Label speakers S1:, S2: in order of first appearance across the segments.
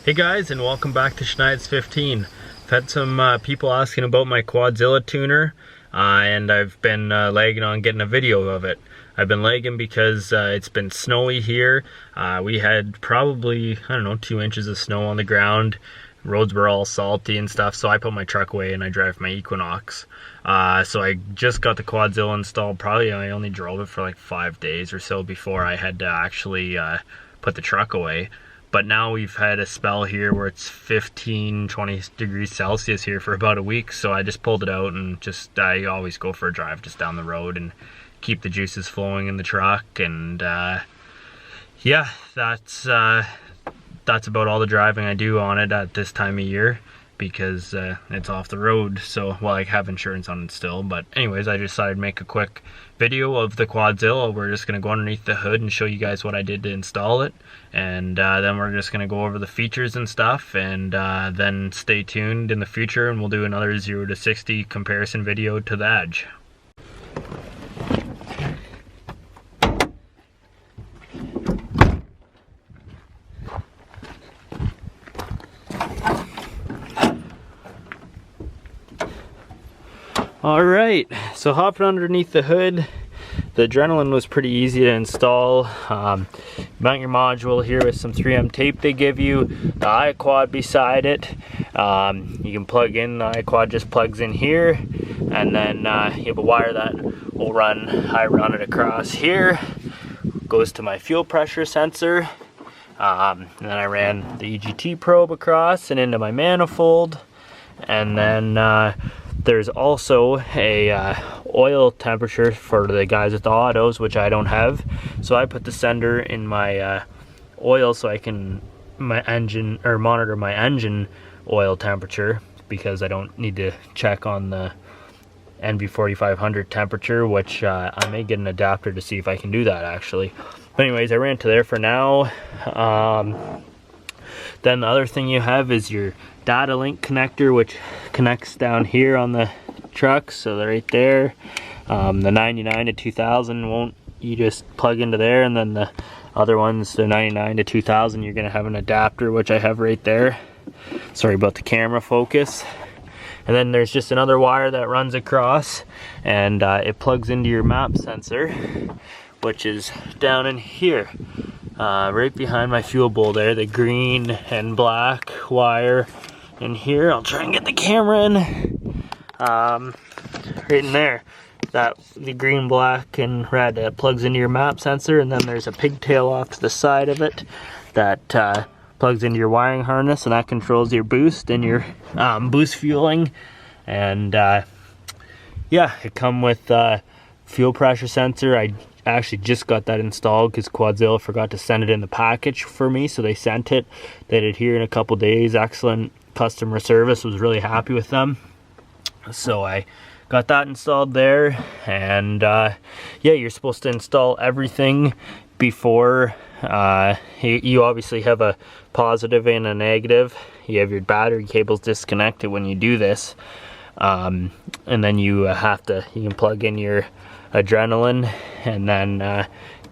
S1: Hey guys, and welcome back to Schneid's 15. I've had some people asking about my Quadzilla tuner, and I've been lagging on getting a video of it. I've been lagging because it's been snowy here. We had probably, I don't know, 2 inches of snow on the ground. Roads were all salty and stuff, so I put my truck away and I drive my Equinox. So I just got the Quadzilla installed. Probably I only drove it for like 5 days or so before I had to actually put the truck away. But now we've had a spell here where it's 15-20 degrees Celsius here for about a week, so I just pulled it out and I always go for a drive just down the road and keep the juices flowing in the truck. And yeah, that's about all the driving I do on it at this time of year, because it's off the road. So, well, I have insurance on it still, but anyways, I decided to make a quick video of the Quadzilla. We're just going to go underneath the hood and show you guys what I did to install it, and then we're just going to go over the features and stuff, and then stay tuned in the future and we'll do another 0 to 60 comparison video to the Edge. Alright, so hopping underneath the hood, the Adrenaline was pretty easy to install. Mount your module here with some 3M tape they give you, the Iquad beside it. You can plug in, the Iquad just plugs in here, and then you have a wire that will run, I run it across here, goes to my fuel pressure sensor, and then I ran the EGT probe across and into my manifold, and then there's also a oil temperature for the guys with the autos, which I don't have. So I put the sender in my oil so I can monitor my engine oil temperature, because I don't need to check on the NV4500 temperature, which I may get an adapter to see if I can do that actually. But anyways, I ran to there for now. Then the other thing you have is your data link connector, which connects down here on the truck, so they're right there. The 99 to 2000 you just plug into there, and then the other ones, the 99 to 2000, you're gonna have an adapter, which I have right there. Sorry about the camera focus. And then there's just another wire that runs across, and it plugs into your map sensor, which is down in here. Right behind my fuel bowl there, the green and black wire in here. I'll try and get the camera in. Right in there, the green, black, and red plugs into your map sensor, and then there's a pigtail off to the side of it that plugs into your wiring harness, and that controls your boost and your boost fueling. And yeah, it come with fuel pressure sensor. I actually just got that installed because Quadzilla forgot to send it in the package for me, so they sent it. They did here in a couple days. Excellent customer service, was really happy with them. So I got that installed there, and yeah, you're supposed to install everything before you obviously have a positive and a negative. You have your battery cables disconnected when you do this, and then you can plug in your Adrenaline, and then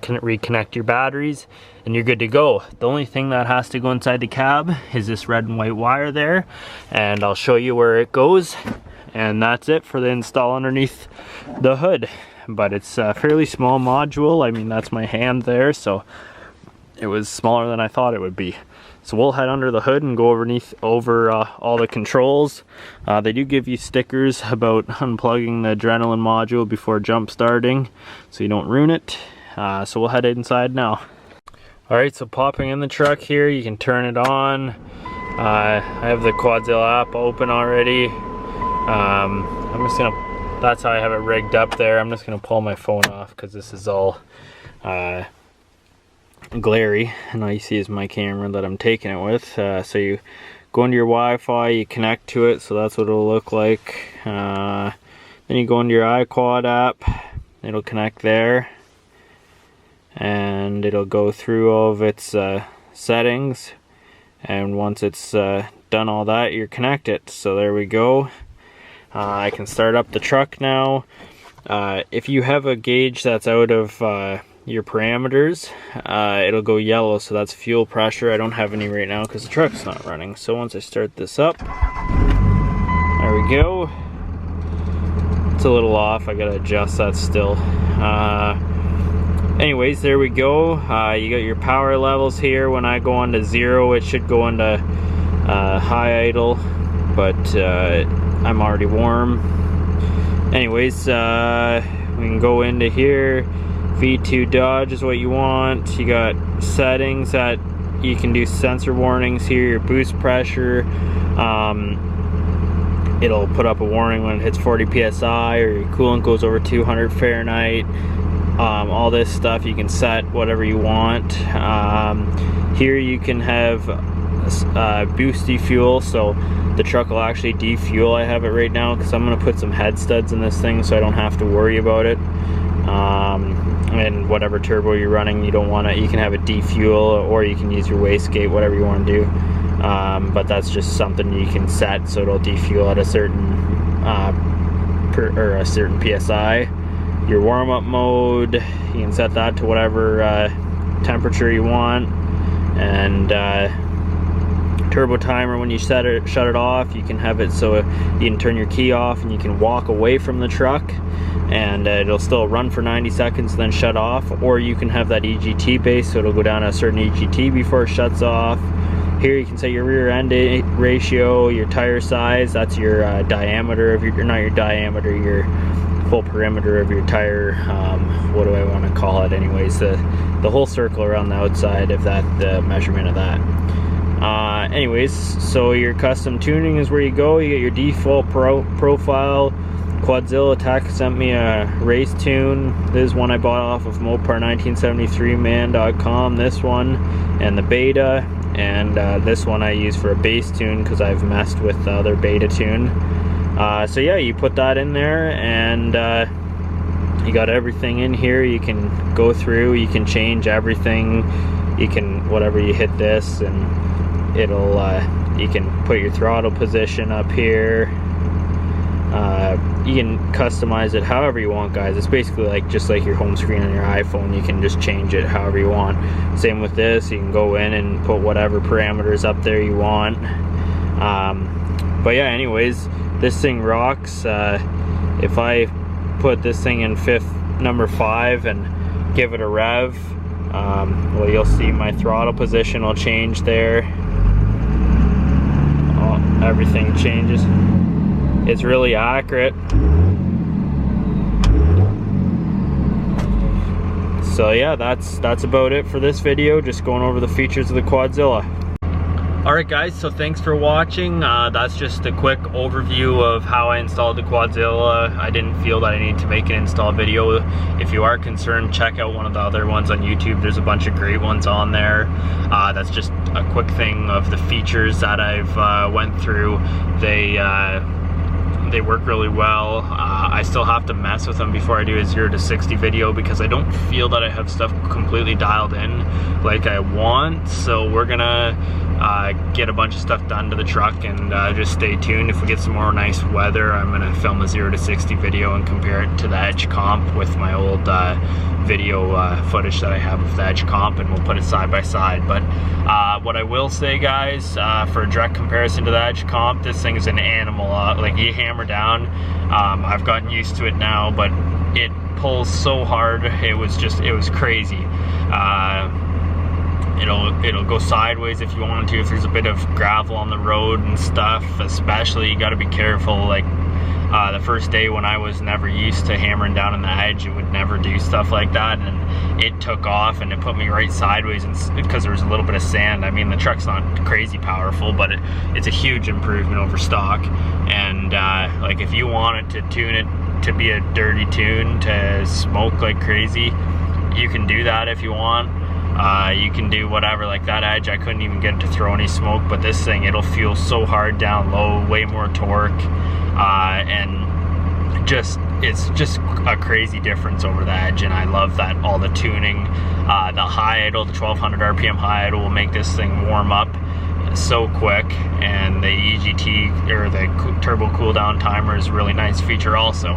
S1: reconnect your batteries, and you're good to go. The only thing that has to go inside the cab is this red and white wire there, and I'll show you where it goes, and that's it for the install underneath the hood. But it's a fairly small module. I mean, that's my hand there, so it was smaller than I thought it would be. So we'll head under the hood and go over all the controls. They do give you stickers about unplugging the Adrenaline module before jump starting, so you don't ruin it. So we'll head inside now. Alright, so popping in the truck here, you can turn it on. I have the Quadzilla app open already. That's how I have it rigged up there. I'm just gonna pull my phone off because this is all glary, and all you see is my camera that I'm taking it with. So you go into your Wi-Fi, you connect to it, so that's what it'll look like. Then you go into your Iquad app, it'll connect there, and it'll go through all of its settings, and once it's done all that, you're connected. So there we go. I can start up the truck now. If you have a gauge that's out of your parameters, it'll go yellow, so that's fuel pressure. I don't have any right now because the truck's not running. So once I start this up, there we go. It's a little off, I gotta adjust that still. Anyways, there we go. You got your power levels here. When I go on to 0, it should go into high idle, but I'm already warm. Anyways, we can go into here. V2 Dodge is what you want. You got settings that you can do sensor warnings here, your boost pressure. It'll put up a warning when it hits 40 psi or your coolant goes over 200 Fahrenheit. All this stuff you can set whatever you want. Here you can have boost defuel, so the truck will actually defuel. I have it right now because I'm going to put some head studs in this thing so I don't have to worry about it. And whatever turbo you're running, you don't want to, you can have it defuel, or you can use your wastegate, whatever you want to do. But that's just something you can set so it'll defuel at a certain a certain psi. Your warm-up mode, you can set that to whatever temperature you want. And turbo timer, when you shut it off, you can have it so you can turn your key off and you can walk away from the truck, and it'll still run for 90 seconds then shut off. Or you can have that EGT base, so it'll go down a certain EGT before it shuts off. Here you can set your rear end ratio, your tire size, that's your diameter of your, not your diameter, your full perimeter of your tire. What do I want to call it anyways, the whole circle around the outside of that, the measurement of that. Anyways, so your custom tuning is where you go. You get your default profile. Quadzilla Tech sent me a race tune. This is one I bought off of Mopar1973man.com, this one, and the beta. And this one I use for a bass tune because I've messed with the other beta tune. So yeah, you put that in there, and you got everything in here. You can go through, you can change everything. You can, whatever you hit this, and it'll, you can put your throttle position up here. You can customize it however you want, guys. It's basically like just like your home screen on your iPhone. You can just change it however you want. Same with this, you can go in and put whatever parameters up there you want. But yeah, anyways, this thing rocks. If I put this thing in number 5 and give it a rev, well, you'll see my throttle position will change there. Oh, everything changes. It's really accurate. So yeah, that's about it for this video. Just going over the features of the Quadzilla. Alright guys, so thanks for watching. That's just a quick overview of how I installed the Quadzilla. I didn't feel that I needed to make an install video. If you are concerned, check out one of the other ones on YouTube. There's a bunch of great ones on there. That's just a quick thing of the features that I've went through. They work really well. I still have to mess with them before I do a 0 to 60 video because I don't feel that I have stuff completely dialed in like I want. So we're gonna get a bunch of stuff done to the truck, and just stay tuned. If we get some more nice weather, I'm gonna film a 0 to 60 video and compare it to the Edge comp with my old video footage that I have of the Edge comp, and we'll put it side by side. But what I will say, guys, for a direct comparison to the Edge comp, this thing is an animal. Like, you hammer down, I've gotten used to it now, but it pulls so hard. It was crazy. It'll go sideways if you want to. If there's a bit of gravel on the road and stuff, especially, you got to be careful. Like the first day when I was never used to hammering down on the edge, it would never do stuff like that, and it took off and it put me right sideways, and because there was a little bit of sand. I mean, the truck's not crazy powerful, but it's a huge improvement over stock. And like, if you wanted to tune it to be a dirty tune to smoke like crazy, you can do that if you want. You can do whatever. Like that Edge, I couldn't even get it to throw any smoke, but this thing, it'll feel so hard down low, way more torque, and it's just a crazy difference over the Edge. And I love that all the tuning, the high idle, the 1200 RPM high idle will make this thing warm up so quick, and the EGT, or the turbo cool down timer, is a really nice feature also.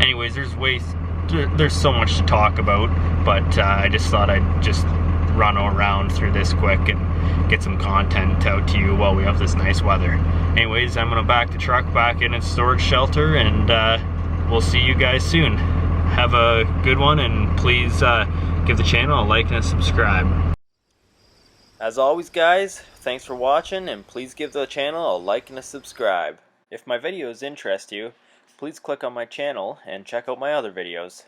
S1: Anyways, there's way there's so much to talk about, but I just thought I'd just run around through this quick and get some content out to you while we have this nice weather. Anyways, I'm gonna back the truck back in its storage shelter, and we'll see you guys soon. Have a good one, and please give the channel a like and a subscribe. As always, guys, thanks for watching, and please give the channel a like and a subscribe. If my videos interest you, please click on my channel and check out my other videos.